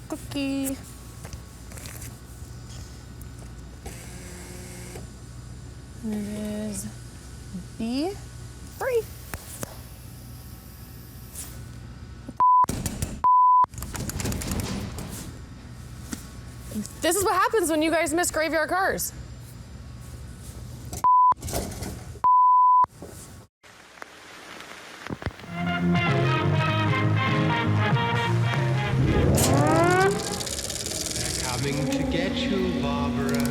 cookie. And it is B free. This is what happens when you guys miss graveyard cars. Coming to get you, Barbara.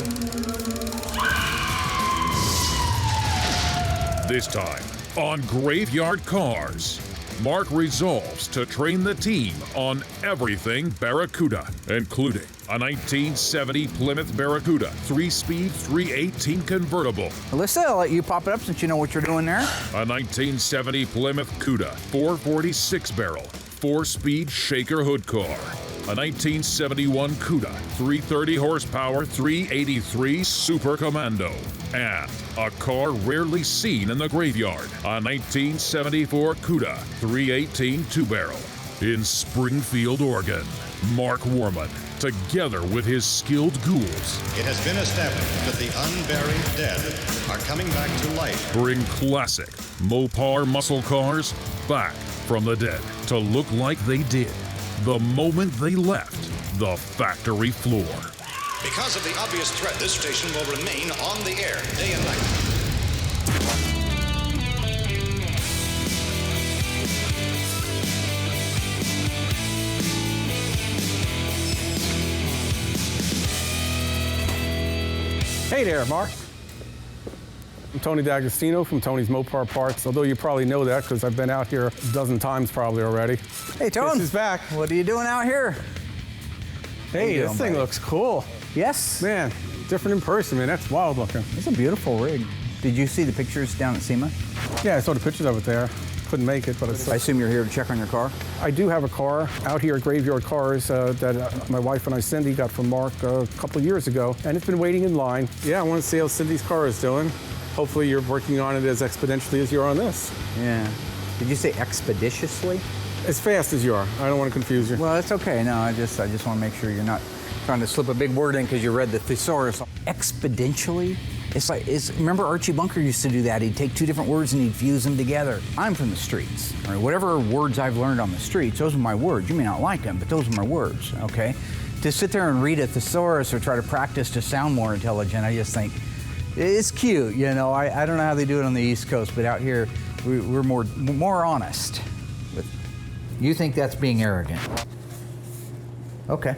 This time on Graveyard Carz, Mark resolves to train the team on everything Barracuda, including a 1970 Plymouth Barracuda 3-speed 318 convertible, Alyssa, I'll let you pop it up since you know what you're doing there. a 1970 Plymouth Cuda 446 barrel 4-speed shaker hood car, a 1971 Cuda 330 horsepower 383 Super Commando, and a car rarely seen in the graveyard, a 1974 Cuda 318 2-barrel. In Springfield, Oregon, Mark Warman, together with his skilled ghouls, It has been established that the unburied dead are coming back to life. bring classic Mopar muscle cars back from the dead to look like they did the moment they left the factory floor. Because of the obvious threat, this station will remain on the air day and night. Hey there, Mark. I'm Tony D'Agostino from Tony's Mopar Parts, although you probably know that because I've been out here a dozen times probably already. Hey, Tone. This is back. What are you doing out here? Hey, doing, this thing buddy? looks cool. Yes. Man, different in person, man. That's wild looking. It's a beautiful rig. Did you see the pictures down at SEMA? Yeah, I saw the pictures of it there. Couldn't make it, but I assume you're here to check on your car? I do have a car out here at Graveyard Carz that my wife and I, Cindy, got from Mark a couple of years ago, and it's been waiting in line. Yeah, I want to see how Cindy's car is doing. Hopefully you're working on it as expeditiously as you are on this. Yeah. Did you say expeditiously? As fast as you are. I don't want to confuse you. Well, it's okay. No, I just want to make sure you're not trying to slip a big word in because you read the thesaurus. Exponentially? Remember Archie Bunker used to do that. He'd take two different words and he'd fuse them together. I'm from the streets. All right, whatever words I've learned on the streets, those are my words. You may not like them, but those are my words, okay? To sit there and read a thesaurus or try to practice to sound more intelligent, I just think, it's cute, you know. I don't know how they do it on the East Coast, but out here, we're more honest. You think that's being arrogant. Okay.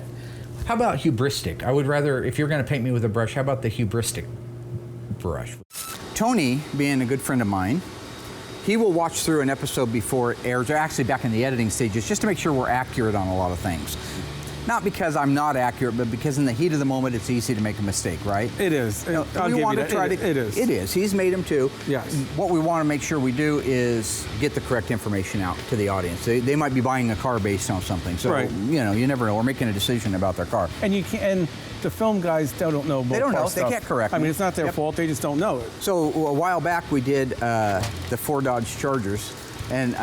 How about hubristic? I would rather, if you're going to paint me with a brush, how about the hubristic brush? Tony, being a good friend of mine, he will watch through an episode before it airs, or actually back in the editing stages, just to make sure we're accurate on a lot of things. Not because I'm not accurate, but because in the heat of the moment, it's easy to make a mistake, right? It is. You know, I'll give you that. It is. It is. He's made them too. Yes. What we want to make sure we do is get the correct information out to the audience. They might be buying a car based on something. So, Right. you know, you never know. We're making a decision about their car. And you can, and the film guys don't know. They don't Mopar know. They stuff. can't correct I me. mean, it's not their Yep. fault. They just don't know it. So a while back we did the 4 Dodge Chargers, and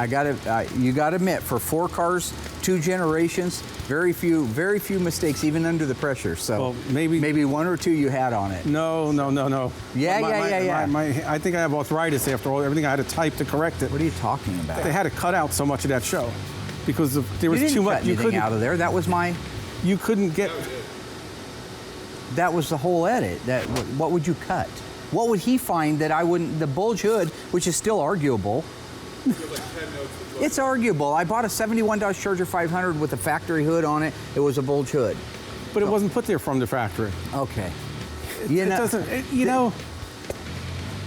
you gotta admit, for 4 cars, 2 generations, very few mistakes, even under the pressure. So Well, maybe 1 or 2 you had on it. No. Yeah. I think I have arthritis after everything I had to type to correct it. What are you talking about? They had to cut out so much of that show because there was you didn't too much. cut anything out of there. That was You couldn't get. That was the whole edit. What would you cut? What would he find that I wouldn't? The bulge hood, which is still arguable. It's arguable. I bought a 71 Dodge Charger 500 with a factory hood on it. It was a bulge hood. But it wasn't put there from the factory. Okay. It doesn't.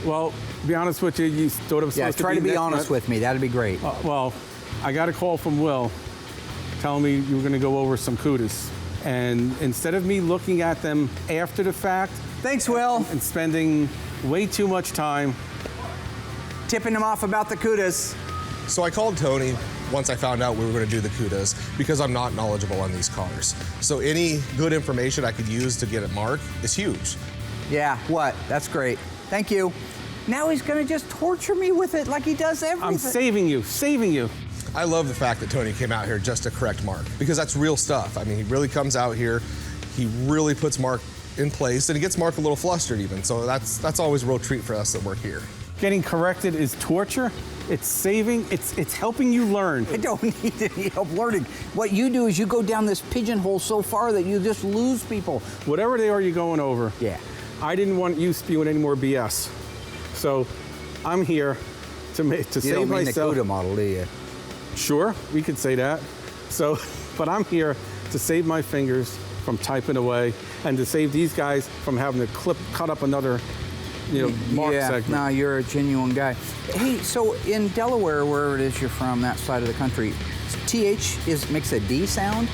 Well, to be honest with you, you thought it was supposed to be. Try to be next honest month. with me. That'd be great. Well, I got a call from Will telling me you were going to go over some Cudas. And instead of me looking at them after the fact, Thanks, Will. and spending way too much time. Tipping him off about the Cudas. So I called Tony once I found out we were going to do the Cudas because I'm not knowledgeable on these cars. So any good information I could use to get at Mark is huge. Yeah, what? That's great. Thank you. Now he's going to just torture me with it like he does everything. I'm saving you. I love the fact that Tony came out here just to correct Mark, because that's real stuff. I mean, he really comes out here, he really puts Mark in place, and he gets Mark a little flustered even. So that's always a real treat for us that work here. Getting corrected is torture. It's saving, it's helping you learn. I don't need any help learning. What you do is you go down this pigeonhole so far that you just lose people. Whatever they are you're going over. Yeah. I didn't want you spewing any more BS. So I'm here to You save don't mean myself. the Cuda model, do you? Sure, we could say that. So, but I'm here to save my fingers from typing away and to save these guys from having to cut up another, mark segment. No, you're a genuine guy. Hey, so in Delaware, wherever it is you're from, that side of the country, TH makes a D sound?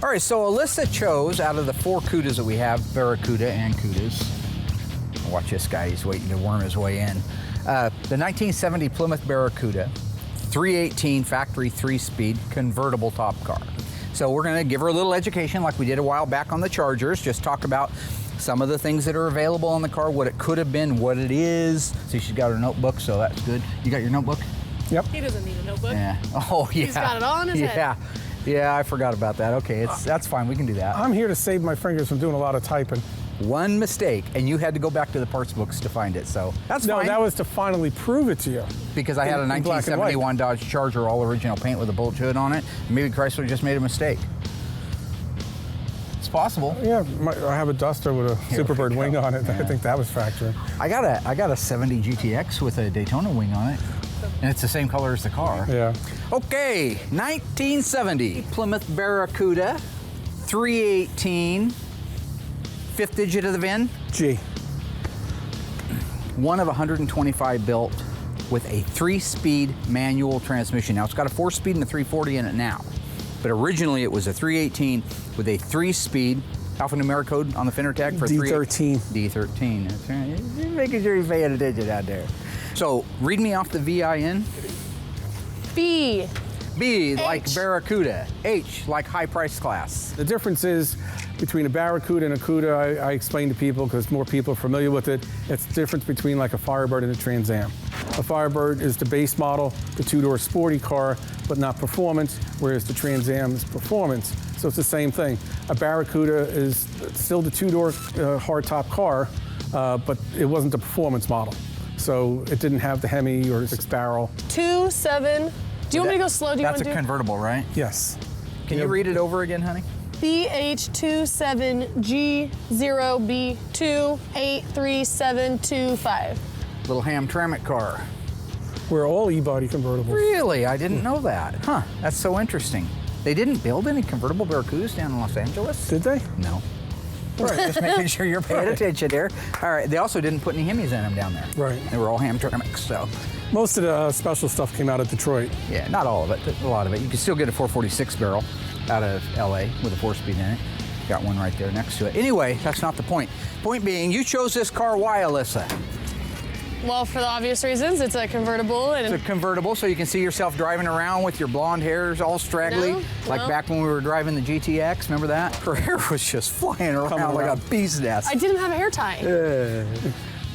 All right, so Alyssa chose out of the 4 Cudas that we have, Barracuda and Cudas. Watch this guy, he's waiting to worm his way in. The 1970 Plymouth Barracuda, 318 factory 3-speed convertible top car. So we're gonna give her a little education like we did a while back on the Chargers, just talk about some of the things that are available on the car, what it could have been, what it is. See, she's got her notebook, so that's good. You got your notebook? Yep. He doesn't need a notebook. Yeah. Oh, yeah. He's got it all in his head. Yeah, I forgot about that. Okay, that's fine, we can do that. I'm here to save my fingers from doing a lot of typing. One mistake, and you had to go back to the parts books to find it, so that's fine. No, that was to finally prove it to you. Because I had a in black and white. 1971 Dodge Charger, all original paint with a bullet hood on it. Maybe Chrysler just made a mistake. It's possible. Yeah, I have a Duster with a Superbird wing on it. Yeah. I think that was factoring. I got a 70 GTX with a Daytona wing on it, and it's the same color as the car. Yeah. Okay, 1970 Plymouth Barracuda, 318, 5th digit of the VIN. G. One of 125 built with a 3-speed manual transmission. Now it's got a 4-speed and a 340 in it now, but originally it was a 318 with a 3-speed alphanumeric code on the fender tag for D13. D13. That's right. You're making sure you're paying attention out there. So read me off the VIN. B. B like H. Barracuda. H like high price class. The difference is between a Barracuda and a Cuda, I explain to people because more people are familiar with it. It's the difference between like a Firebird and a Trans Am. A Firebird is the base model, the 2-door sporty car, but not performance, whereas the Trans Am is performance. So it's the same thing. A Barracuda is still the 2-door hardtop car, but it wasn't the performance model. So it didn't have the Hemi or 6-barrel. 27. Do you want me to go slow? Do you That's want a to do convertible, right? Yes. Can you read it over again, honey? BH27G0B283725. Little Hamtramck car. We're all E-body convertibles. Really? I didn't know that. Huh, that's so interesting. They didn't build any convertible Barracudas down in Los Angeles? Did they? No. Right, just making sure you're paying attention there. All right, they also didn't put any Hemis in them down there. Right. They were all Hamtramcks, so. Most of the special stuff came out of Detroit. Yeah, not all of it, but a lot of it. You can still get a 446 barrel out of LA with a 4-speed in it. Got one right there next to it. Anyway, that's not the point. Point being, you chose this car, why, Alyssa? Well, for the obvious reasons, it's a convertible and It's a convertible, so you can see yourself driving around with your blonde hairs all straggly, No, like no. back when we were driving the GTX. Remember that? Her hair was just flying around like a bee's nest. I didn't have a hair tie.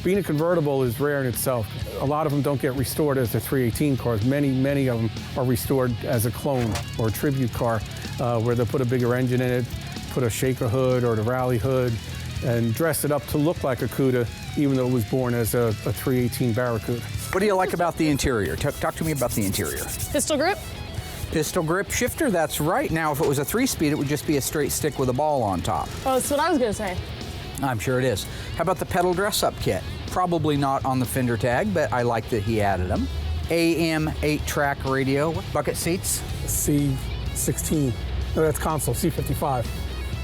Being a convertible is rare in itself. A lot of them don't get restored as the 318 cars. Many of them are restored as a clone or a tribute car, where they'll put a bigger engine in it, put a shaker hood or the rally hood, and dress it up to look like a Cuda, even though it was born as a 318 Barracuda. What do you like about the interior? Talk to me about the interior. Pistol grip. Pistol grip shifter, that's right. Now, if it was a 3-speed, it would just be a straight stick with a ball on top. Oh, that's what I was going to say. I'm sure it is. How about the pedal dress-up kit? Probably not on the fender tag, but I like that he added them. AM 8-track radio. Bucket seats? C16. No, that's console, C55.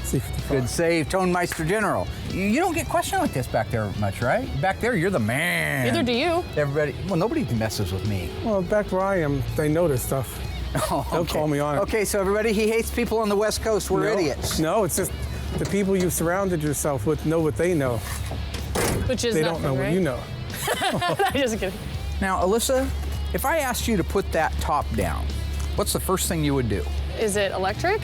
C55. Good save, Tone Meister General. You don't get questioned like this back there much, right? Back there, you're the man. Neither do you. Everybody, well, nobody messes with me. Well, back where I am, they know this stuff. Oh, They'll call me on it. Okay, so everybody, he hates people on the West Coast. We're No, idiots. No, it's just the people you surrounded yourself with know what they know. Which is They nothing, don't know what right? you know. I'm just kidding. Now, Alyssa, if I asked you to put that top down, what's the first thing you would do? Is it electric?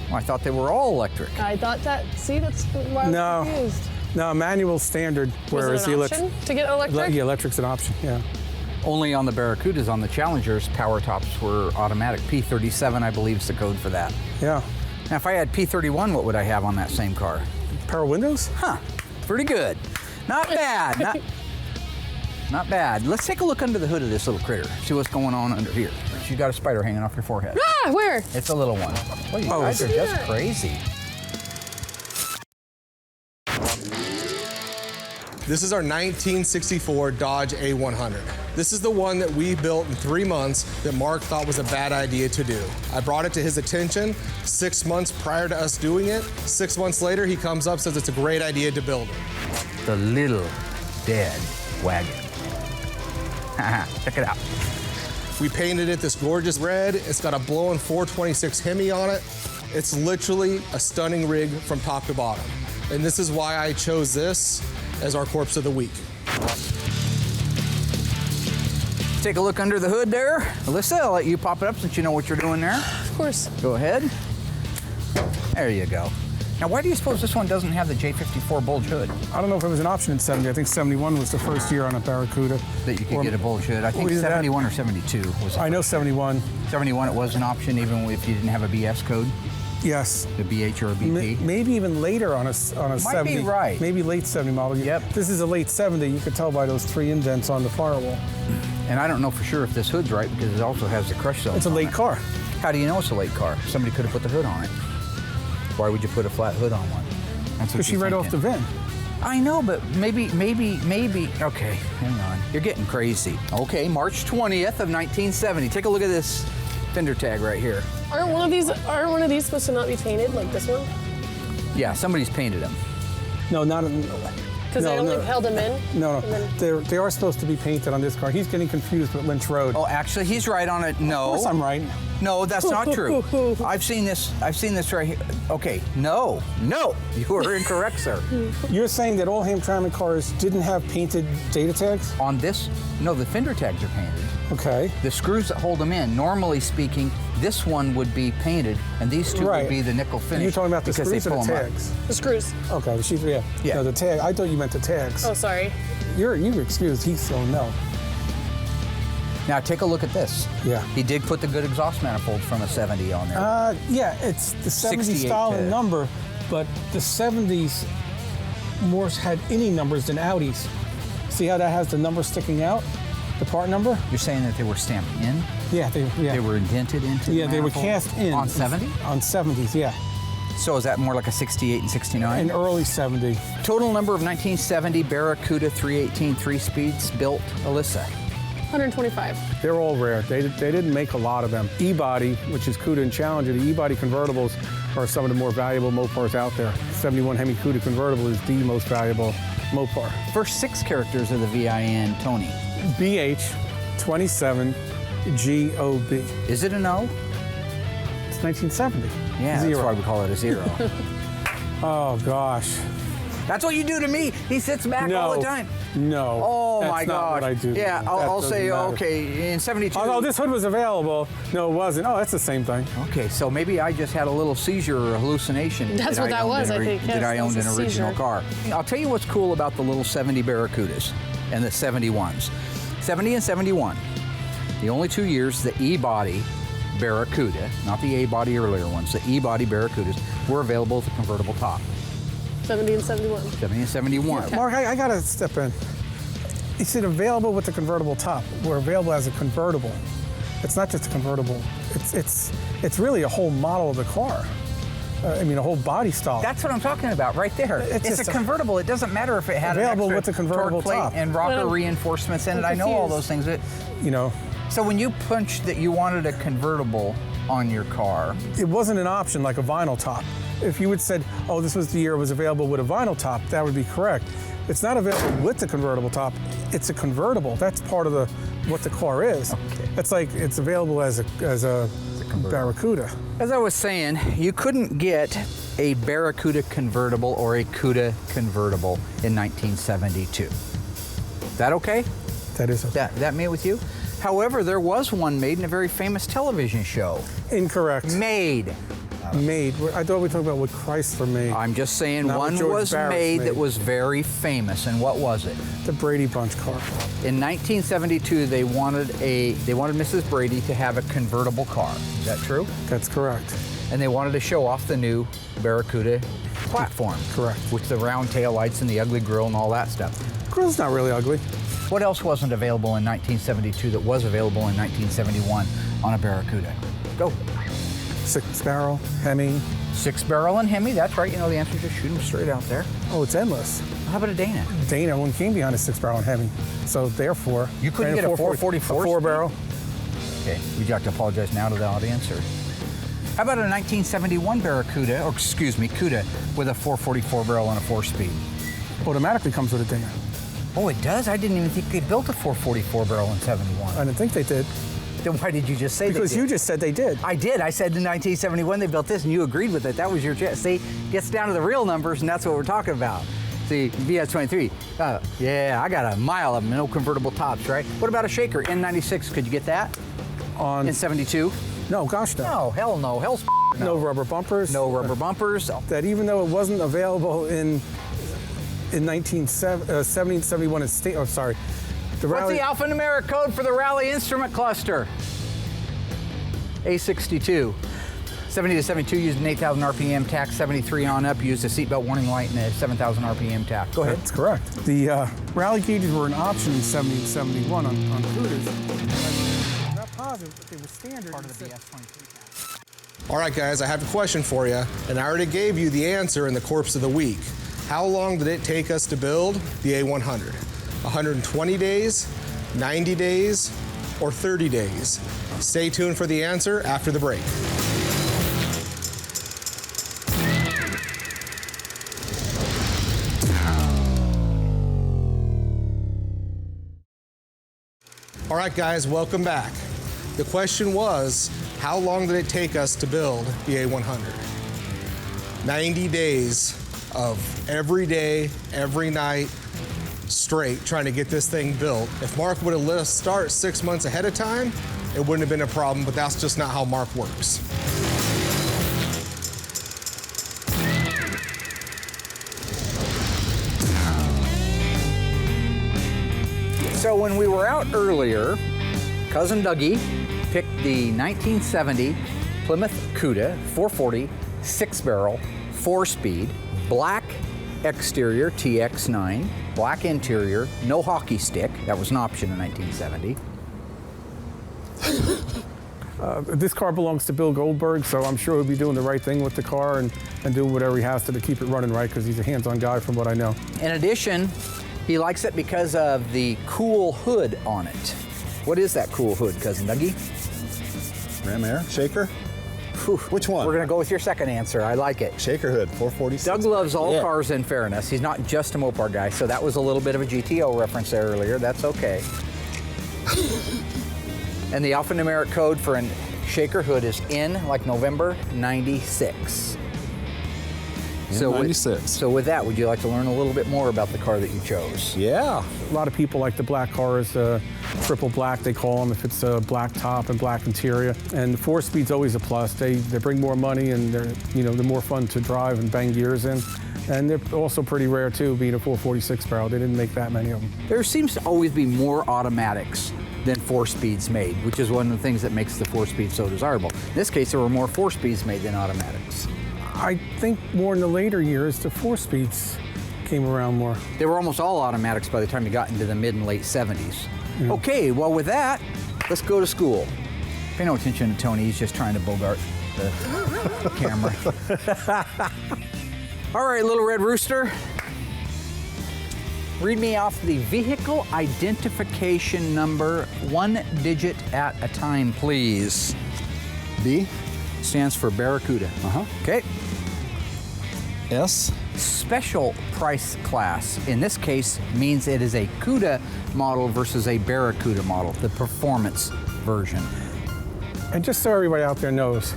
Well, I thought they were all electric. I thought that. See, that's why I was No. confused. No, manual standard, whereas Was it an option to get electric? Yeah, electric's an option, yeah. Only on the Barracudas, on the Challengers, power tops were automatic. P37, I believe, is the code for that. Yeah. Now, if I had P31, what would I have on that same car? Power windows? Huh, pretty good. Not bad, not bad. Let's take a look under the hood of this little critter, see what's going on under here. You got a spider hanging off your forehead. Ah, where? It's a little one. Well, you guys are just crazy. This is our 1964 Dodge A100. This is the one that we built in 3 months that Mark thought was a bad idea to do. I brought it to his attention 6 months prior to us doing it. 6 months later, he comes up, says it's a great idea to build it. The little dead wagon. Check it out. We painted it this gorgeous red. It's got a blowing 426 Hemi on it. It's literally a stunning rig from top to bottom. And this is why I chose this as our corpse of the week. Take a look under the hood there. Alyssa, I'll let you pop it up since you know what you're doing there. Of course. Go ahead. There you go. Now, why do you suppose this one doesn't have the J54 bulge hood? I don't know if it was an option in 70. I think 71 was the first year on a Barracuda. That you could get a bulge hood. I think 71 or 72 was. I know 71. 71, it was an option even if you didn't have a BS code. Yes. The BH or a BP. Maybe even later on a 70. Might be right. Maybe late 70 model. Yep. This is a late 70. You could tell by those 3 indents on the firewall. And I don't know for sure if this hood's right because it also has the crush zone. It's a late car. How do you know it's a late car? Somebody could have put the hood on it. Why would you put a flat hood on one? Because she read off the VIN. I know, but maybe. Okay, hang on. You're getting crazy. Okay, March 20th of 1970. Take a look at this fender tag right here. Aren't one of these supposed to not be painted like this one? Yeah, somebody's painted them. No, not. Because they only held them in? No. They are supposed to be painted on this car. He's getting confused with Lynch Road. Oh, actually, he's right on it. No. Of course I'm right. No, that's not true. I've seen this right here. Okay, no. You are incorrect, sir. You're saying that all Hamtramck cars didn't have painted data tags? On this, no, the fender tags are painted. Okay. The screws that hold them in, normally speaking, this one would be painted, and these two would be the nickel finish. You're talking about the screws or the tags? The screws. Okay, Yeah. No, the tag. I thought you meant the tags. Oh, sorry. You're excused. He's so no. Now take a look at this. Yeah. He did put the good exhaust manifold from a 70 on there. Yeah, it's the 70 style and number, but the 70s more had any numbers than Audis. See how that has the number sticking out? The part number? You're saying that they were stamped in? Yeah, they were indented into the they were manifold? cast in. On 70? On 70s, yeah. So is that more like a 68 and 69? An early 70. Total number of 1970 Barracuda 318 3-speeds built, Alyssa. 125. They're all rare. They didn't make a lot of them. E-body, which is Cuda and Challenger, the E-body convertibles are some of the more valuable Mopars out there. 71 Hemi Cuda convertible is the most valuable Mopar. First 6 characters of the VIN, Tony. BH 27 GOB. Is it an O? It's 1970. Yeah, Zero. that's why we call it a 0. Oh, gosh. That's what you do to me. He sits back all the time. No. Oh, that's my not gosh. what I do. Yeah, I'll say, matter. okay, in 72. Oh, this hood was available. No, it wasn't. Oh, that's the same thing. Okay, so maybe I just had a little seizure or a hallucination. That's what that was, I think. Yes, that I owned that an was a original seizure. car. I'll tell you what's cool about the little 70 Barracudas and the 71s. 70 and 71. The only 2 years the E-body Barracuda, not the A-body earlier ones, the E-body Barracudas were available with a convertible top. 70 and 71. 70 and 71. Mark, I got to step in. You said available with the convertible top. We're available as a convertible. It's not just a convertible. It's really a whole model of the car. I mean, a whole body style. That's what I'm talking about right there. It's just a convertible. It doesn't matter if it had available an with the extra convertible torque plate top. and rocker reinforcements in it. I know all those things. You know, So when you punched that you wanted a convertible on your car, it wasn't an option like a vinyl top. If you had said, oh, this was the year it was available with a vinyl top, that would be correct. It's not available with the convertible top. It's a convertible. That's part of what the car is. Okay. It's like it's available as a Barracuda. as I was saying, you couldn't get a Barracuda convertible or a Cuda convertible in 1972. That okay? That is That made with you? However, there was one made in a very famous television show. incorrect. Made. about it. Made. I thought we were talking about what Chrysler made. I'm just saying Not what one George was Barris made made. that was very famous, and what was it? The Brady Bunch car. In 1972, they wanted Mrs. Brady to have a convertible car. Is that true? That's correct. And they wanted to show off the new Barracuda platform. Correct. With the round tail lights and the ugly grille and all that stuff. Grill's not really ugly. What else wasn't available in 1972 that was available in 1971 on a Barracuda? Go. 6-barrel, Hemi. 6-barrel and Hemi, that's right. You know the answer, just shoot them straight out there. Oh, it's endless. How about a Dana? Dana one came behind a 6-barrel and Hemi. So therefore, You couldn't ran get a 444 a 4-barrel. Okay, would you like to apologize now to the audience? Or how about a 1971 Barracuda, or excuse me, Cuda, with a 444 barrel and a 4-speed? Automatically comes with a Dana. Oh, it does? I didn't even think they built a 444 barrel in 71. I didn't think they did. Then why did you just say Because they did? you just said they did. I did. I said in 1971 they built this, and you agreed with it. That was your see. Gets down to the real numbers, and that's what we're talking about. See, VS23. Yeah, I got a mile of them, no convertible tops, right? What about a Shaker N96? Could you get that in 72? No, gosh no. No, hell no. Hell's No rubber bumpers. No rubber bumpers. That even though it wasn't available in 1970, 71, oh, sorry. The What's Rally, the alphanumeric code for the Rally instrument cluster? A62. 70 to 72 used an 8,000 RPM tack. 73 on up used a seatbelt warning light and a 7,000 RPM tack. Go ahead. That's correct. The Rally gauges were an option in 70 and 71 on Cudas. I'm not positive, but they were standard. Part of the BS23 tack. All right, guys, I have a question for you, and I already gave you the answer in the Corpse of the Week. How long did it take us to build the A100? 120 days, 90 days, or 30 days? Stay tuned for the answer after the break. All right, guys, welcome back. The question was, how long did it take us to build the A100? 90 days of every day, every night, straight, trying to get this thing built. If Mark would have let us start 6 months ahead of time, it wouldn't have been a problem, but that's just not how Mark works. So when we were out earlier, Cousin Dougie picked the 1970 Plymouth Cuda 440 6-barrel 4-speed, black exterior TX9, black interior, no hockey stick. That was an option in 1970. This car belongs to Bill Goldberg, so I'm sure he'll be doing the right thing with the car and doing whatever he has to keep it running right, because he's a hands-on guy from what I know. In addition, he likes it because of the cool hood on it. What is that cool hood, Cousin Dougie? Ram Air? Shaker? Whew. Which one? We're gonna go with your second answer. I like it. Shaker hood, 446. Doug loves all cars, in fairness. He's not just a Mopar guy, so that was a little bit of a GTO reference there earlier. That's okay. And the alphanumeric code for a Shaker hood is N, like November, 96. So 96. So with that, would you like to learn a little bit more about the car that you chose? Yeah. A lot of people like the black cars, triple black they call them, if it's a black top and black interior. And the 4-speed's always a plus. They bring more money, and they're more fun to drive and bang gears in. And they're also pretty rare too, being a 446 barrel. They didn't make that many of them. There seems to always be more automatics than 4-speeds made, which is one of the things that makes the 4-speed so desirable. In this case, there were more 4-speeds made than automatics. I think more in the later years, the 4-speeds came around more. They were almost all automatics by the time you got into the mid and late 70s. Okay, well with that, let's go to school. Pay no attention to Tony, he's just trying to bogart the camera. All right, Little Red Rooster. Read me off the vehicle identification number, 1 digit at a time, please. B. Stands for Barracuda. Okay. S. Special price class, in this case, means it is a Cuda model versus a Barracuda model, the performance version. And just so everybody out there knows,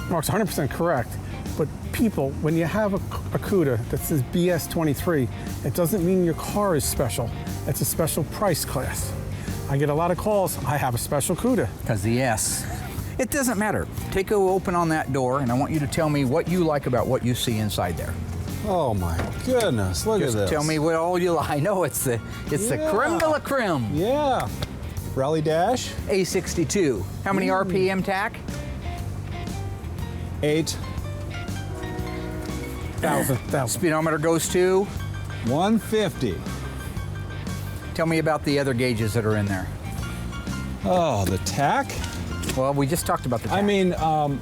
Mark's 100% correct, but people, when you have a Cuda that says BS23, it doesn't mean your car is special. It's a special price class. I get a lot of calls, I have a special Cuda. Because the S. It doesn't matter. Take a open on that door, and I want you to tell me what you like about what you see inside there. Oh my goodness, look Just at this. tell me what all you like. I know it's the creme de la creme. Yeah. Rally Dash. A62. How many RPM tack? 1,000. Speedometer goes to? 150. Tell me about the other gauges that are in there. Oh, the tack? Well, we just talked about the tack. I mean, okay.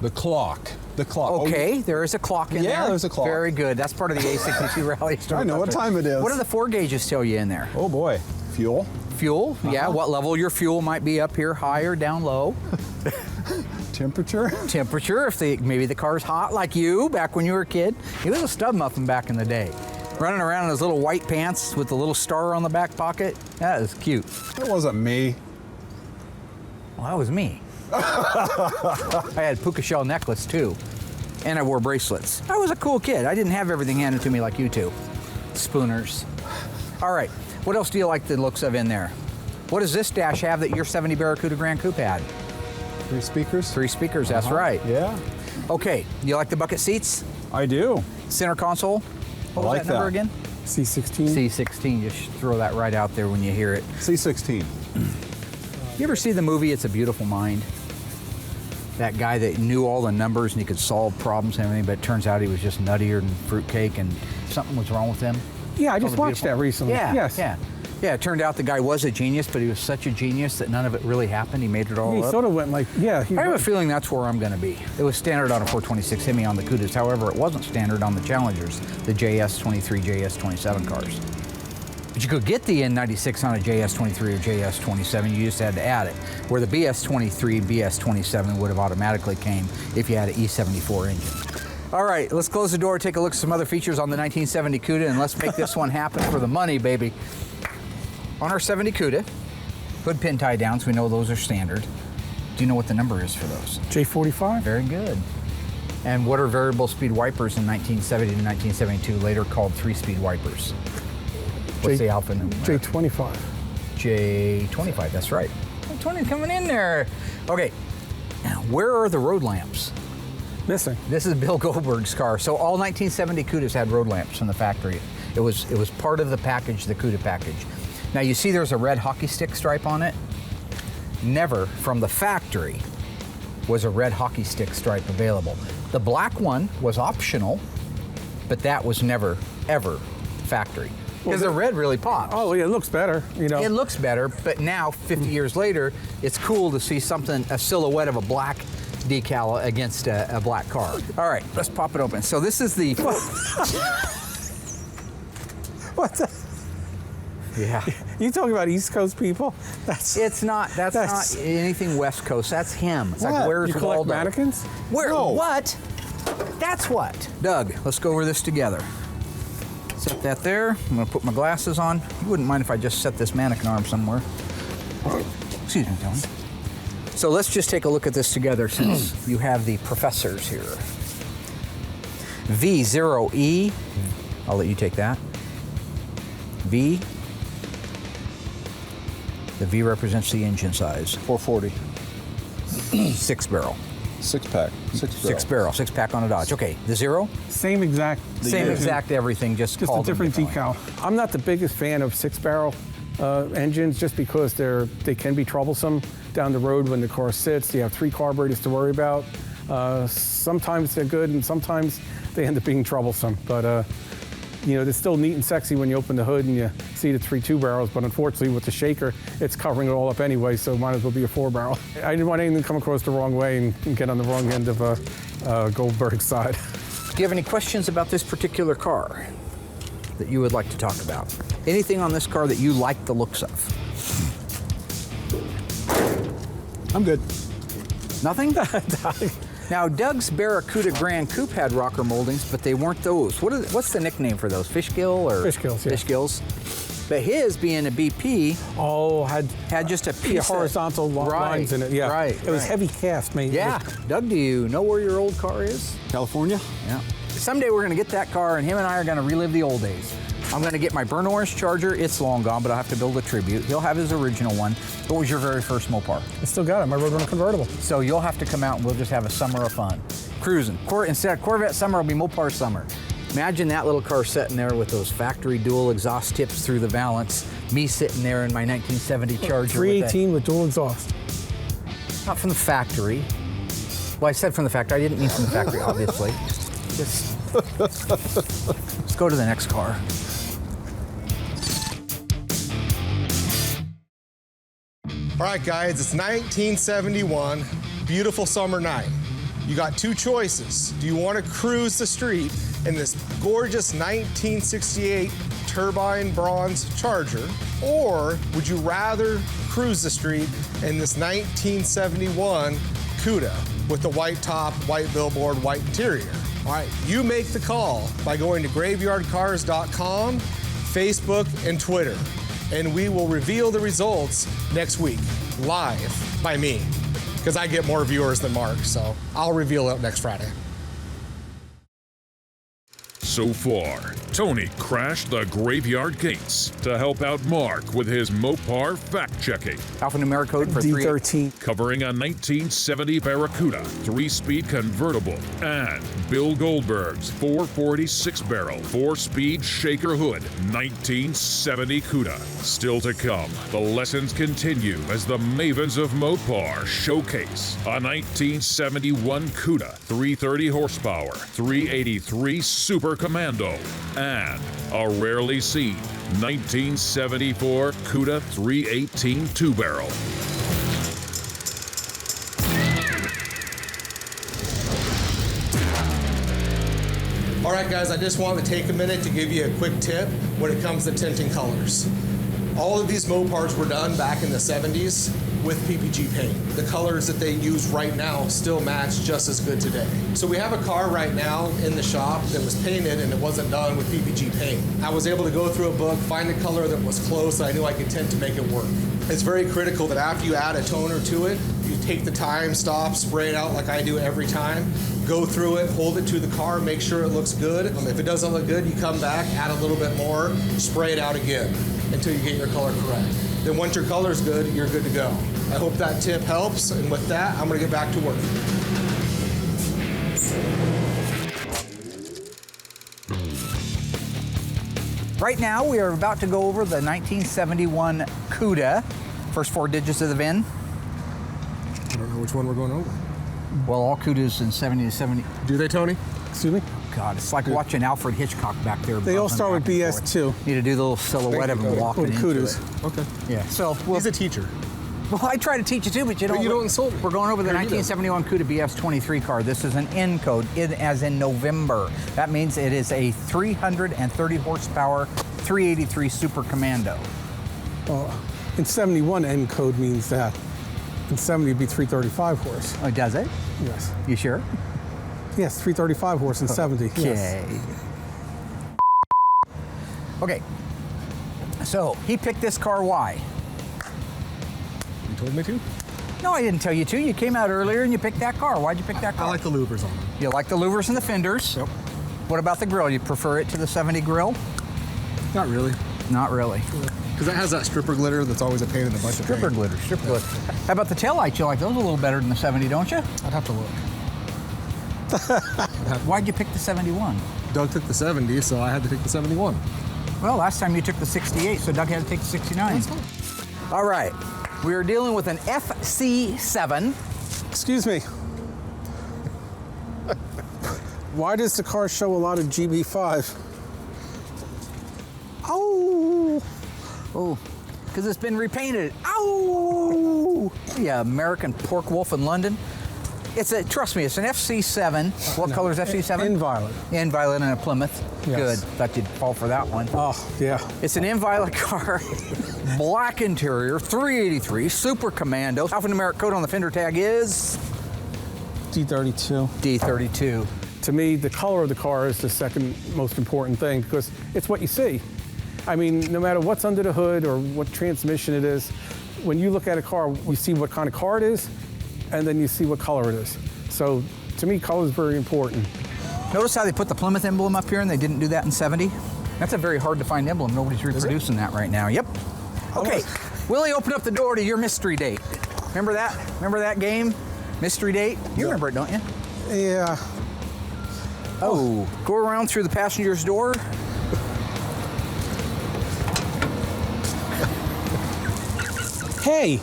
the clock. The clock. Okay, there is a clock in there. Yeah, there's a clock. Very good. That's part of the A62 rally. I know what time it is. What do the 4 gauges tell you in there? Oh boy. Fuel. Fuel, yeah. What level your fuel might be up here, high or down low. Temperature. Temperature, if maybe the car's hot like you back when you were a kid. He was a stub muffin back in the day. Running around in his little white pants with the little star on the back pocket. That was cute. That wasn't me. Well, that was me. I had puka shell necklace too. And I wore bracelets. I was a cool kid. I didn't have everything handed to me like you two. Spooners. All right, what else do you like the looks of in there? What does this dash have that your 70 Barracuda Grand Coupe had? 3 speakers. 3 speakers, that's right. Yeah. Okay, you like the bucket seats? I do. Center console? What was like that number again? C16. C16, just throw that right out there when you hear it. C16. You ever see the movie It's a Beautiful Mind? That guy that knew all the numbers and he could solve problems and everything, but it turns out he was just nuttier than fruitcake and something was wrong with him. Yeah, I just Called The watched that Beautiful- recently. Yeah, Yes. yeah. Yeah, it turned out the guy was a genius, but he was such a genius that none of it really happened. He made it all He up. sort of went like, yeah. I have a feeling that's where I'm going to be. It was standard on a 426 Hemi on the Cudas. However, it wasn't standard on the Challengers, the JS23, JS27 cars. But you could get the N96 on a JS23 or JS27. You just had to add it. Where the BS23, BS27 would have automatically came if you had an E74 engine. All right, let's close the door, take a look at some other features on the 1970 Cuda, and let's make this one happen for the money, baby. On our 70 Cuda, hood pin tie downs, we know those are standard. Do you know what the number is for those? J45. Very good. And what are variable speed wipers in 1970 to 1972, later called 3-speed wipers? What's the alpha number? J25. J25, that's right. 20 coming in there. Okay, now where are the road lamps? Missing. This is Bill Goldberg's car. So all 1970 Cudas had road lamps from the factory. It was part of the package, the Cuda package. Now you see there's a red hockey stick stripe on it. Never from the factory was a red hockey stick stripe available. The black one was optional, but that was never, ever factory. Because the red really pops. Oh, yeah, it looks better, you know. It looks better, but now, 50 years later, it's cool to see something, a silhouette of a black decal against a black car. All right, let's pop it open. So this is the... What the? Yeah. You talking about East Coast people? That's not anything West Coast. That's him. It's like, What? where's You collect Waldo? mannequins? Where? No. What? That's what. Doug, let's go over this together. Set that there. I'm gonna put my glasses on. You wouldn't mind if I just set this mannequin arm somewhere. Excuse me, Tony. So let's just take a look at this together since you have the professors here. V0E, I'll let you take that. V, the V represents the engine size. 440. 6 barrel. 6-pack. 6 pack on a Dodge. Okay, the 0? Same exact. Same exact everything, just a called different differently. decal. I'm not the biggest fan of 6-barrel engines just because they can be troublesome down the road when the car sits. You have 3 carburetors to worry about. Sometimes they're good and sometimes they end up being troublesome. But you know, they're still neat and sexy when you open the hood and you see the 3 2-barrels, but unfortunately with the shaker, it's covering it all up anyway, so might as well be a 4-barrel. I didn't want anything to come across the wrong way and get on the wrong end of Goldberg's side. Do you have any questions about this particular car that you would like to talk about? Anything on this car that you like the looks of? I'm good. Nothing? Now, Doug's Barracuda Grand Coupe had rocker moldings, but they weren't those. What's the nickname for those? Fish gill or? Fish gills, yeah. Fish gills. But his, being a BP, had just a piece of horizontal lines in it. Yeah, Right. It was heavy cast, mate. Yeah. Doug, do you know where your old car is? California? Yeah. Someday we're going to get that car, and him and I are going to relive the old days. I'm gonna get my burnt orange Charger. It's long gone, but I'll have to build a tribute. He'll have his original one. What was your very first Mopar? I still got it, my Roadrunner convertible. So you'll have to come out and we'll just have a summer of fun. Cruising. Instead of Corvette summer, it'll be Mopar summer. Imagine that little car sitting there with those factory dual exhaust tips through the valance. Me sitting there in my 1970 Charger. 318 with dual exhaust. Not from the factory. Well, I said from the factory. I didn't mean from the factory, obviously. Just let's go to the next car. All right, guys, it's 1971, beautiful summer night. You got two choices. Do you want to cruise the street in this gorgeous 1968 turbine bronze Charger, or would you rather cruise the street in this 1971 Cuda with the white top, white billboard, white interior? All right, you make the call by going to graveyardcars.com, Facebook, and Twitter, and we will reveal the results next week, live by me, because I get more viewers than Mark, so I'll reveal it next Friday. So far, Tony crashed the graveyard gates to help out Mark with his Mopar fact-checking. Alphanumeric code for D13. Covering a 1970 Barracuda 3-speed convertible and Bill Goldberg's 446-barrel 4-speed shaker hood 1970 Cuda. Still to come, the lessons continue as the Mavens of Mopar showcase a 1971 Cuda 330 horsepower 383 Super Commando and a rarely seen 1974 Cuda 318 two-barrel. All right, guys, I just wanted to take a minute to give you a quick tip when it comes to tinting colors. All of these Mopars were done back in the 70s with PPG paint. The colors that they use right now still match just as good today. So we have a car right now in the shop that was painted and it wasn't done with PPG paint. I was able to go through a book, find a color that was close, I knew I could tint to make it work. It's very critical that after you add a toner to it, you take the time, stop, spray it out like I do every time, go through it, hold it to the car, make sure it looks good. If it doesn't look good, you come back, add a little bit more, spray it out again until you get your color correct. Then once your color's good, you're good to go. I hope that tip helps, and with that, I'm gonna get back to work. Right now, we are about to go over the 1971 Cuda. First four digits of the VIN. I don't know which one we're going over. Well, all Cudas in 70 to 70. Do they, Tony? Excuse me? God, it's like watching Alfred Hitchcock back there. They all start with buzzing back and BS2. forth. Need to do the little silhouette of him walking into Cudas. it. Okay. Yeah, so He's a teacher. well, I try to teach you too, but you don't. you don't insult me. We're going over the Here, you do. 1971 Cuda BS23 car. This is an N code, as in November. That means it is a 330 horsepower 383 Super Commando. In 71, N code means that. In 70, it'd be 335 horse. Oh, does it? Yes. You sure? Yes, 335 horse in 70. Okay. Yes. Okay. So he picked this car. Why? You told me to? No, I didn't tell you to. You came out earlier and you picked that car. Why'd you pick that car? I like the louvers on them. You like the louvers and the fenders. Yep. What about the grill? You prefer it to the 70 grill? Not really. Not really. Because that has that stripper glitter that's always a pain in the butt. Stripper glitter, stripper glitter. How about the taillights? You like those a little better than the 70, don't you? I'd have to look. Why'd you pick the 71? Doug took the 70, so I had to take the 71. Well, last time you took the 68, so Doug had to take the 69. All right. We are dealing with an FC7. Excuse me. Why does the car show a lot of GB5? Oh! Oh, because it's been repainted. Ow! Yeah, American pork wolf in London. Trust me, it's an FC7. What color is FC7? In violet. In violet and a Plymouth. Yes. Good. Thought you'd fall for that one. Oh, yeah. It's an in violet car, black interior, 383, Super Commando. Alphanumeric code on the fender tag is D32. D32. To me, the color of the car is the second most important thing because it's what you see. I mean, no matter what's under the hood or what transmission it is, when you look at a car, you see what kind of car it is, and then you see what color it is. So to me, color is very important. Notice how they put the Plymouth emblem up here and they didn't do that in 70? That's a very hard to find emblem. Nobody's reproducing that right now. Yep. Okay, Willie, open up the door to your mystery date. Remember that? Remember that game? Mystery date? You remember it, don't you? Yeah. Oh, go around through the passenger's door. Hey,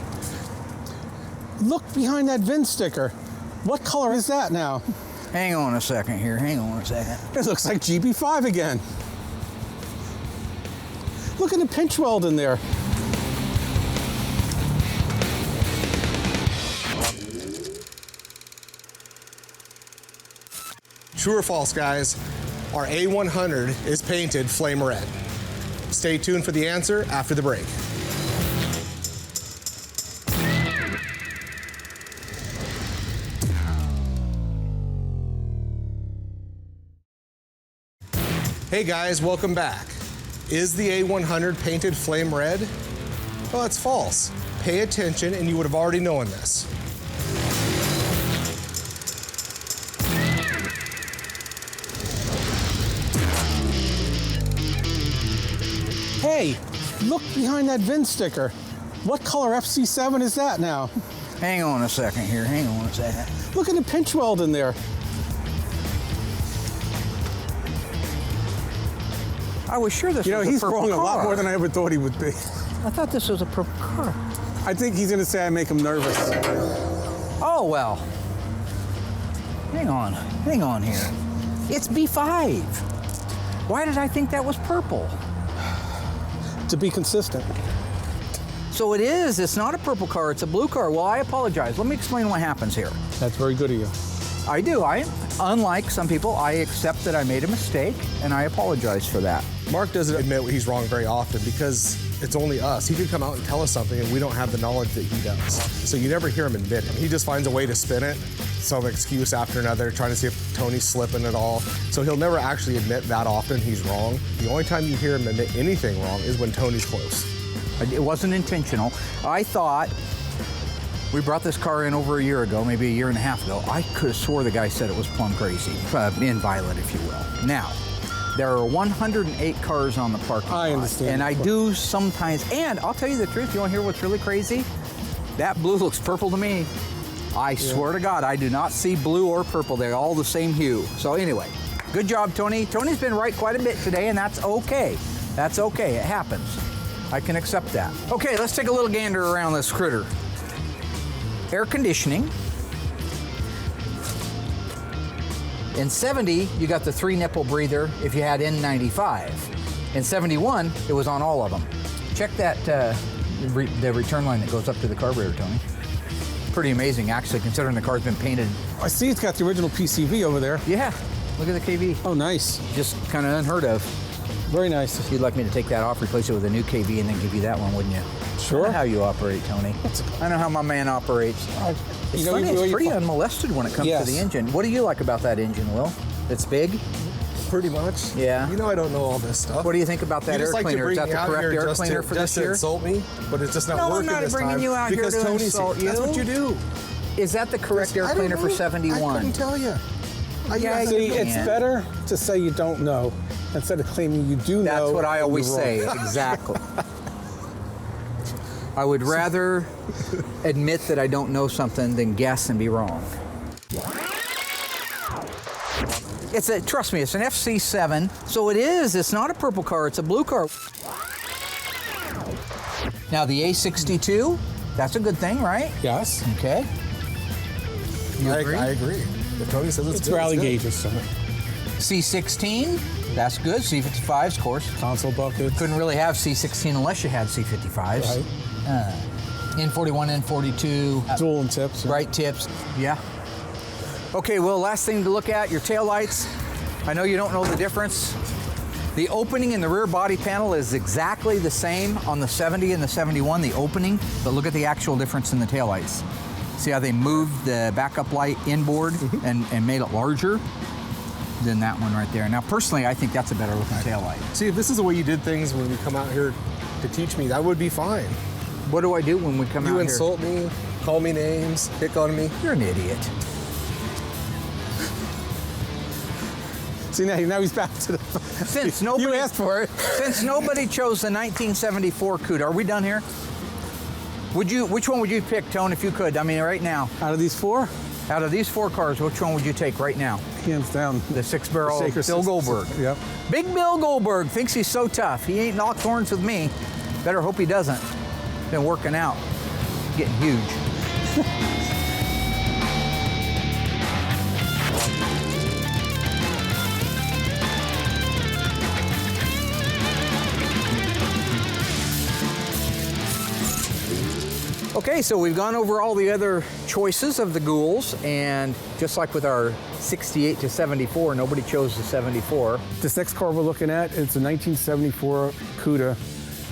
look behind that VIN sticker. What color is that now? Hang on a second here. Hang on a second. It looks like GB5 again. Look at the pinch weld in there. True or false, guys? Our A100 is painted flame red. Stay tuned for the answer after the break. Hey guys, welcome back. Is the A100 painted flame red? Well, that's false. Pay attention and you would have already known this. Hey, look behind that VIN sticker. What color FC7 is that now? Hang on a second here. Hang on a second. Look at the pinch weld in there. I was sure this was a purple car. He's wrong a lot more than I ever thought he would be. I thought this was a purple car. I think he's gonna say I make him nervous. Oh, well. Hang on here. It's B5. Why did I think that was purple? To be consistent. So it is, it's not a purple car, it's a blue car. Well, I apologize. Let me explain what happens here. That's very good of you. I do. Unlike some people, I accept that I made a mistake and I apologize for that. Mark doesn't admit he's wrong very often because it's only us. He could come out and tell us something and we don't have the knowledge that he does. So you never hear him admit it. He just finds a way to spin it, some excuse after another, trying to see if Tony's slipping at all. So he'll never actually admit that often he's wrong. The only time you hear him admit anything wrong is when Tony's close. It wasn't intentional. I thought, we brought this car in over a year ago, maybe a year and a half ago. I could have swore the guy said it was plumb crazy, in violet, if you will. Now, there are 108 cars on the parking lot. I understand. And I do sometimes, and I'll tell you the truth, you want to hear what's really crazy? That blue looks purple to me. I swear to God, I do not see blue or purple. They're all the same hue. So anyway, good job, Tony. Tony's been right quite a bit today, and that's okay. That's okay, it happens. I can accept that. Okay, let's take a little gander around this critter. Air conditioning. In 70, you got the 3-nipple breather if you had N95. In 71, it was on all of them. Check that, the return line that goes up to the carburetor, Tony. Pretty amazing, actually, considering the car's been painted. I see it's got the original PCV over there. Yeah, look at the KV. Oh, nice. Just kind of unheard of. Very nice. You'd like me to take that off, replace it with a new KV, and then give you that one, wouldn't you? Sure. I know how you operate, Tony. I know how my man operates. It's funny, it's pretty unmolested when it comes to the engine. What do you like about that engine, Will? It's big? Pretty much. Yeah. You know I don't know all this stuff. What do you think about that air cleaner? Is that the correct air cleaner for this year? Just to insult me, but it's just not working I'm not this bringing time you out here because to Tony's insult here. you. That's what you do. Is that the correct air cleaner for 71? I couldn't tell you. See, it's better to say you don't know instead of claiming you do know. That's what I always say, exactly. I would rather admit that I don't know something than guess and be wrong. Trust me, it's an FC7, so it's not a purple car, it's a blue car. Now the A62, that's a good thing, right? Yes. Okay. You agree? I agree. If Tony says it's good, rally it's good. gauges, so. C16, that's good. C55s, of course. Console buckets. Couldn't really have C16 unless you had C55s. Right. N41, N42. Dual and tips. Right tips, yeah. Okay, well, last thing to look at, your taillights. I know you don't know the difference. The opening in the rear body panel is exactly the same on the 70 and the 71, the opening, but look at the actual difference in the taillights. See how they moved the backup light inboard and made it larger than that one right there. Now, personally, I think that's a better looking taillight. See, if this is the way you did things when we come out here to teach me, that would be fine. What do I do when we come out here? You insult me, call me names, pick on me. You're an idiot. See, See, now he's back to the... Since nobody, You asked for it. Since nobody chose the 1974 Cuda, are we done here? Which one would you pick, Tone, if you could? I mean, right now. Out of these four? Out of these 4 cars, which one would you take right now? Hands down. The 6-barrel Bill Goldberg. Yep. Big Bill Goldberg thinks he's so tough. He ain't knocked horns with me. Better hope he doesn't. Been working out. Getting huge. Okay, so we've gone over all the other choices of the ghouls, and just like with our 68 to 74, nobody chose the 74. This next car we're looking at, it's a 1974 Cuda,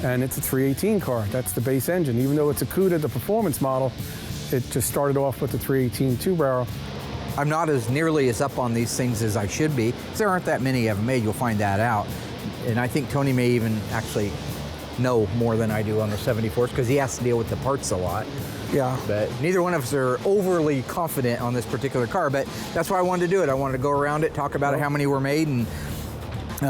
and it's a 318 car. That's the base engine. Even though it's a Cuda, the performance model, it just started off with the 318 2-barrel. I'm not as nearly as up on these things as I should be. There aren't that many of them made, you'll find that out. And I think Tony may even actually know more than I do on the 74s because he has to deal with the parts a lot. Yeah. But neither one of us are overly confident on this particular car, but that's why I wanted to do it. I wanted to go around it, talk about it, how many were made, and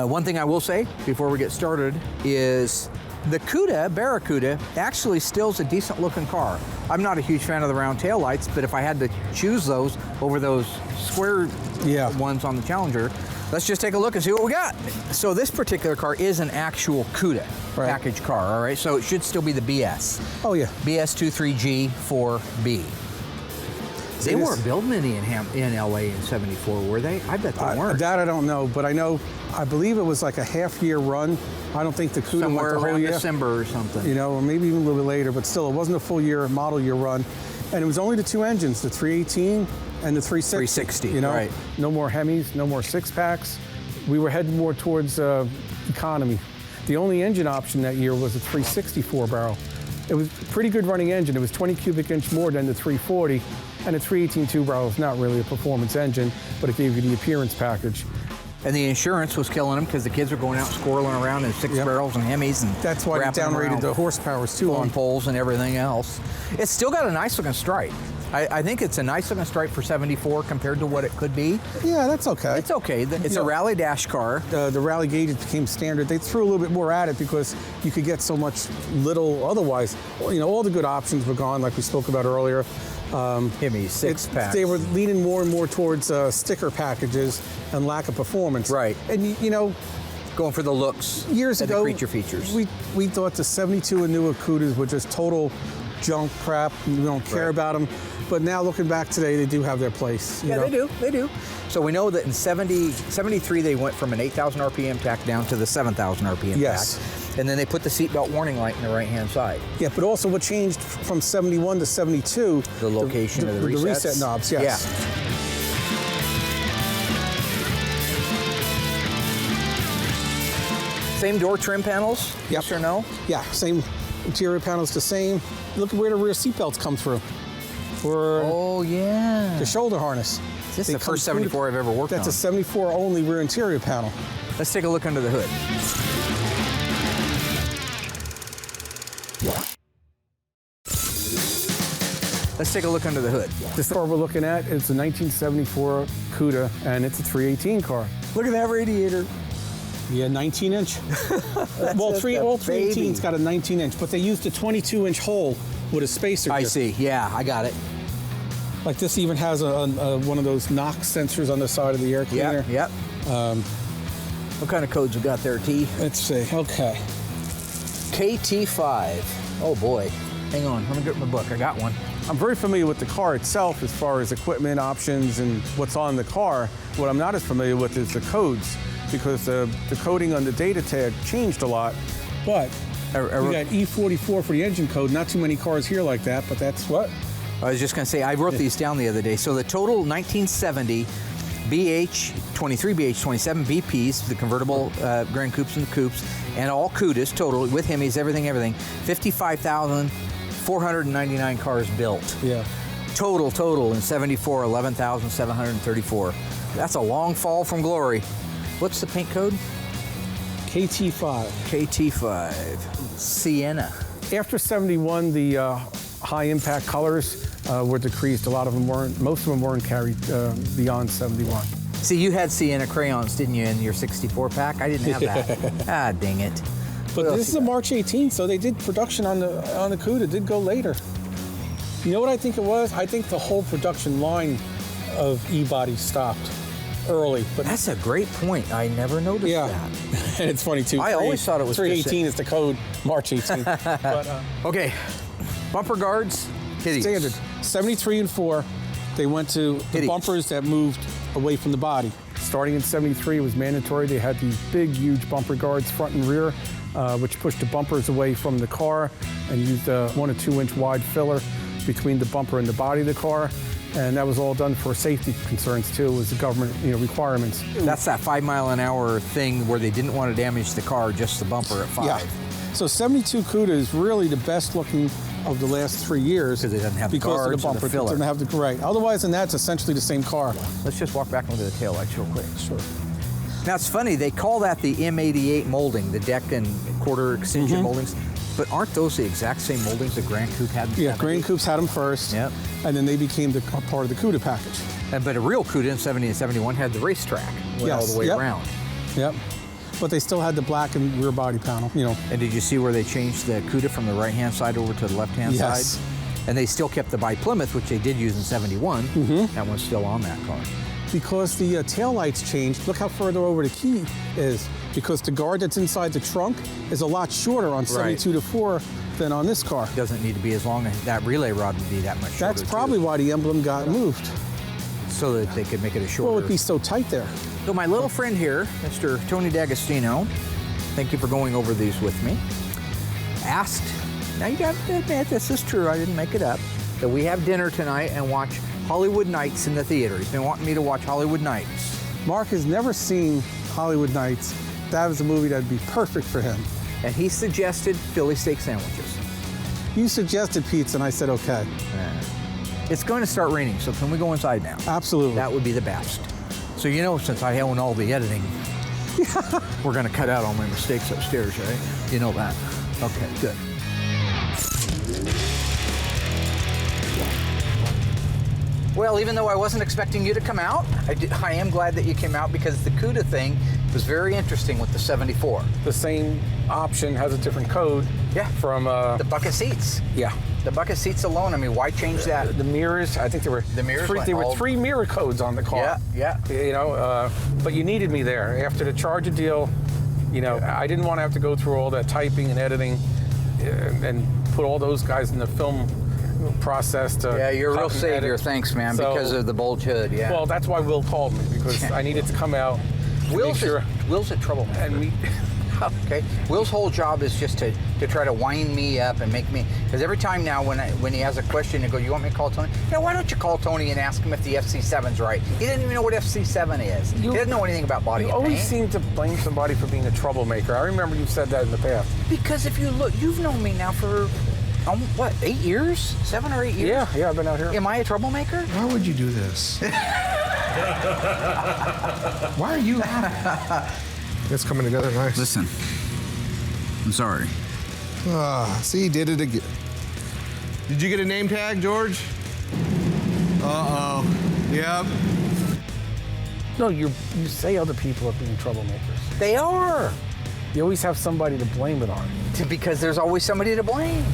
one thing I will say before we get started is the Cuda, Barracuda, actually still is a decent looking car. I'm not a huge fan of the round tail lights, but if I had to choose those over those square ones on the Challenger, let's just take a look and see what we got. So this particular car is an actual Cuda package car, all right? So it should still be the BS. Oh, yeah. BS23G4B. They weren't building any in LA in 74, were they? I bet they weren't. That I don't know, but I believe it was like a half-year run. I don't think the Cuda somewhere went the whole around year. December or something. You know, or maybe even a little bit later, but still, it wasn't a full year, model year run. And it was only the 2 engines, the 318 and the 360. 360, you know? right. No more Hemis, no more 6-packs. We were heading more towards economy. The only engine option that year was a 364 barrel. It was a pretty good running engine. It was 20 cubic inch more than the 340, and the 318 2-barrel is not really a performance engine, but it gave you the appearance package. And the insurance was killing them because the kids were going out squirreling around in 6-barrels and Hemis, and that's why they downgraded the horsepowers too on poles and everything else. It's still got a nice looking stripe. I think it's a nice looking stripe for 74 compared to what it could be. Yeah, that's okay. It's okay. It's a rally dash car. The rally gauges became standard. They threw a little bit more at it because you could get so much little otherwise. You know, all the good options were gone, like we spoke about earlier. Hemis, 6-packs. They were leaning more and more towards sticker packages and lack of performance. Right. And you know, going for the looks years and ago, the creature features. We thought the 72 and newer Cudas were just total junk crap. We don't care about them. But now looking back today, they do have their place. You know? They do. So we know that in 73, they went from an 8,000 RPM tack down to the 7,000 RPM tack. And then they put the seatbelt warning light in the right-hand side. Yeah, but also what changed from 71 to 72? The location of the resets. The reset knobs, yes. Yeah. Same door trim panels, yes or no? Yeah, same interior panels, the same. Look at where the rear seatbelts come through. Oh, yeah. The shoulder harness. This is the first 74 I've ever worked on. That's a 74 only rear interior panel. Let's take a look under the hood. Let's take a look under the hood. This car we're looking at is a 1974 Cuda, and it's a 318 car. Look at that radiator. Yeah, 19-inch. Well, all 318's got a 19-inch, but they used a 22-inch hole with a spacer. I see. Yeah, I got it. Like this even has one of those knock sensors on the side of the air cleaner. Yep. What kind of codes you got there, T? Let's see. Okay. KT5. Oh boy. Hang on. Let me get my book. I got one. I'm very familiar with the car itself as far as equipment options and what's on the car. What I'm not as familiar with is the codes, because the coding on the data tag changed a lot. But we got E44 for the engine code. Not too many cars here like that, but that's what? I was just going to say, I wrote these down the other day. So the total 1970 BH23, BH27 BPs, the convertible Grand Coupes and the Coupes, and all Cudas total, with Hemis, everything, 55,499 cars built. Yeah. Total in 74, 11,734. That's a long fall from glory. What's the paint code? KT5. KT5. Sienna. After 71, the high impact colors were decreased. A lot of them weren't, most of them weren't carried beyond 71. See, you had Sienna crayons, didn't you, in your 64 pack? I didn't have that. Ah, dang it. But this is a March 18th, so they did production on the Cuda. Did go later. You know what I think it was? I think the whole production line of E-body stopped early. But That's a great point. I never noticed that. And it's funny too. I always thought it was 318 is the code, March 18th. But, okay, bumper guards, hitties. standard 73 and 4. They went to the Hitties. bumpers that moved away from the body. Starting in 73, it was mandatory. They had these big, huge bumper guards, front and rear, which pushed the bumpers away from the car and used a 1 or 2 inch wide filler between the bumper and the body of the car. And that was all done for safety concerns too. It was the government, requirements. That's that 5 mile an hour thing where they didn't want to damage the car, just the bumper at 5. Yeah. So 72 Cuda is really the best looking of the last 3 years. Because it doesn't have the because of guards the or bumper. the filler. It doesn't have the right. Otherwise than that, it's essentially the same car. Let's just walk back and look at the taillights real quick. Sure. Now it's funny, they call that the M88 molding, the deck and quarter extension moldings, but aren't those the exact same moldings that Grand Coupe had? Yeah, Grand Coupes had them first. Yep. And then they became a part of the Cuda package. But a real Cuda in 70 and 71 had the racetrack, went all the way around. Yep. But they still had the black and rear body panel, And did you see where they changed the Cuda from the right-hand side over to the left-hand Yes. side? And they still kept the by Plymouth, which they did use in 71. That one's still on that car. Because the taillights changed, look how further over the key is. Because the guard that's inside the trunk is a lot shorter on 72 to 4 than on this car. Doesn't need to be as long as that relay rod would be that much shorter. That's probably why the emblem got moved. So that they could make it a shorter. Well, it'd be so tight there. So my little friend here, Mr. Tony D'Agostino, thank you for going over these with me, asked, now you got to admit this is true, I didn't make it up, that we have dinner tonight and watch Hollywood Nights in the theater. He's been wanting me to watch Hollywood Nights. Mark has never seen Hollywood Nights. That was a movie that'd be perfect for him. And he suggested Philly steak sandwiches. You suggested pizza, and I said okay. It's going to start raining, so can we go inside now? Absolutely. That would be the best. So since I own all the editing, we're going to cut out all my mistakes upstairs, right? You know that. Okay, good. Well, even though I wasn't expecting you to come out, I am glad that you came out because the Cuda thing was very interesting with the 74. The same option has a different code. Yeah. From the bucket seats. Yeah. The bucket seats alone. I mean, why change that? The mirrors. I think there were three mirror codes on the car. Yeah. But you needed me there after the Charger deal. I didn't want to have to go through all that typing and editing and put all those guys in the film process to. Yeah, you're a real savior. Edit. Thanks, man, because of the bulge hood. Yeah. Well, that's why Will called me because I needed to come out. Will's a troublemaker. And we. Okay. Will's whole job is just to try to wind me up and make me, because every time now when he has a question, he go, you want me to call Tony? Why don't you call Tony and ask him if the FC7's right? He didn't even know what FC7 is. He doesn't know anything about body and You always paint. seem to blame somebody for being a troublemaker. I remember you said that in the past. Because if you look, you've known me now for, 8 years? 7 or 8 years? Yeah, I've been out here. Am I a troublemaker? Why would you do this? Why are you laughing? It's coming together nice. Listen, I'm sorry. See, he did it again. Did you get a name tag, George? Uh-oh. Yep. No, you say other people are being troublemakers. They are. You always have somebody to blame it on. Because there's always somebody to blame.